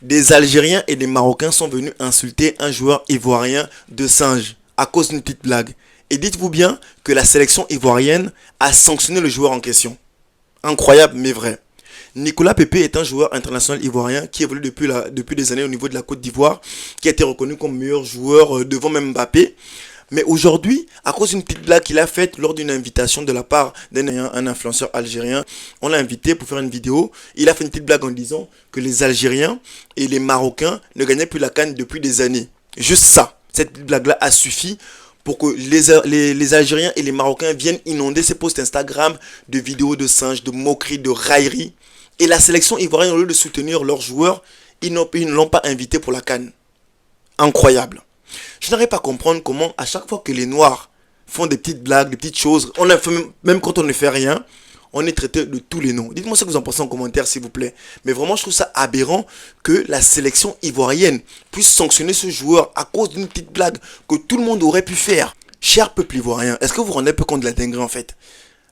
Des Algériens et des Marocains sont venus insulter un joueur ivoirien de singe à cause d'une petite blague. Et dites-vous bien que la sélection ivoirienne a sanctionné le joueur en question. Incroyable mais vrai. Nicolas Pepe est un joueur international ivoirien qui évolue depuis des années au niveau de la Côte d'Ivoire, qui a été reconnu comme meilleur joueur devant même Mbappé. Mais aujourd'hui, à cause d'une petite blague qu'il a faite lors d'une invitation de la part d'un influenceur algérien, on l'a invité pour faire une vidéo. Il a fait une petite blague en disant que les Algériens et les Marocains ne gagnaient plus la CAN depuis des années. Juste ça. Cette petite blague-là a suffi pour que les Algériens et les Marocains viennent inonder ces posts Instagram de vidéos de singes, de moqueries, de railleries. Et la sélection ivoirienne, au lieu de soutenir leurs joueurs, ils ne l'ont pas invité pour la CAN. Incroyable. Je n'arrive pas à comprendre comment, à chaque fois que les Noirs font des petites blagues, des petites choses, même quand on ne fait rien, on est traité de tous les noms. Dites-moi ce que vous en pensez en commentaire, s'il vous plaît. Mais vraiment, je trouve ça aberrant que la sélection ivoirienne puisse sanctionner ce joueur à cause d'une petite blague que tout le monde aurait pu faire. Cher peuple ivoirien, est-ce que vous vous rendez un peu compte de la dinguerie en fait?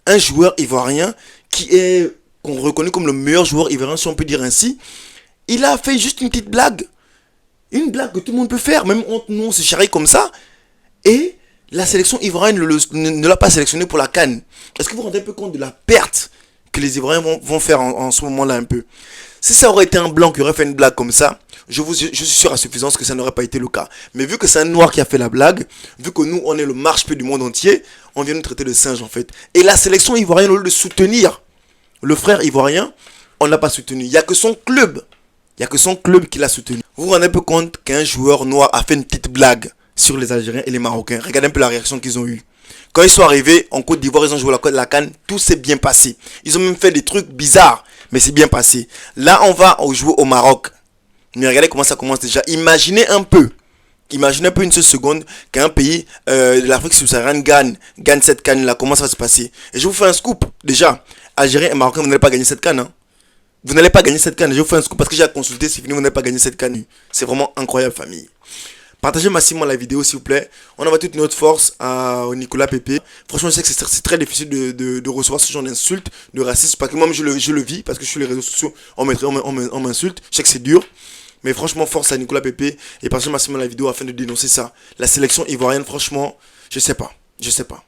Un joueur ivoirien qui est reconnu comme le meilleur joueur ivoirien, si on peut dire ainsi, il a fait juste une petite blague. Une blague que tout le monde peut faire, même entre nous on se charrie comme ça. Et la sélection ivoirienne ne l'a pas sélectionné pour la CAN. Est-ce que vous vous rendez un peu compte de la perte que les Ivoiriens vont faire en ce moment-là un peu? Si ça aurait été un blanc qui aurait fait une blague comme ça, je suis sûr à suffisance que ça n'aurait pas été le cas. Mais vu que c'est un noir qui a fait la blague, vu que nous on est le marche-pied du monde entier, on vient nous traiter de singe en fait. Et la sélection ivoirienne, au lieu de soutenir le frère ivoirien, on ne l'a pas soutenu. Il n'y a que son club. Il n'y a que son club qui l'a soutenu. Vous vous rendez un peu compte qu'un joueur noir a fait une petite blague sur les Algériens et les Marocains. Regardez un peu la réaction qu'ils ont eue. Quand ils sont arrivés en Côte d'Ivoire, ils ont joué la CAN, tout s'est bien passé. Ils ont même fait des trucs bizarres, mais c'est bien passé. Là, on va jouer au Maroc. Mais regardez comment ça commence déjà. Imaginez un peu une seule seconde qu'un pays de l'Afrique subsaharienne gagne cette CAN là. Comment ça va se passer? Et je vous fais un scoop. Déjà, Algériens et Marocains, vous n'allez pas gagner cette CAN. Hein. Vous n'allez pas gagner cette canne. Je vous fais un scoop parce que j'ai consulté. C'est fini, vous n'allez pas gagner cette canne. C'est vraiment incroyable, famille. Partagez massivement la vidéo, s'il vous plaît. On envoie toute notre force à Nicolas Pepe. Franchement, je sais que c'est très difficile de recevoir ce genre d'insultes, de racisme. Parce que moi, je le vis. Parce que je suis les réseaux sociaux. On m'insulte. Je sais que c'est dur. Mais franchement, force à Nicolas Pepe. Et partagez massivement la vidéo afin de dénoncer ça. La sélection ivoirienne, franchement, je sais pas. Je sais pas.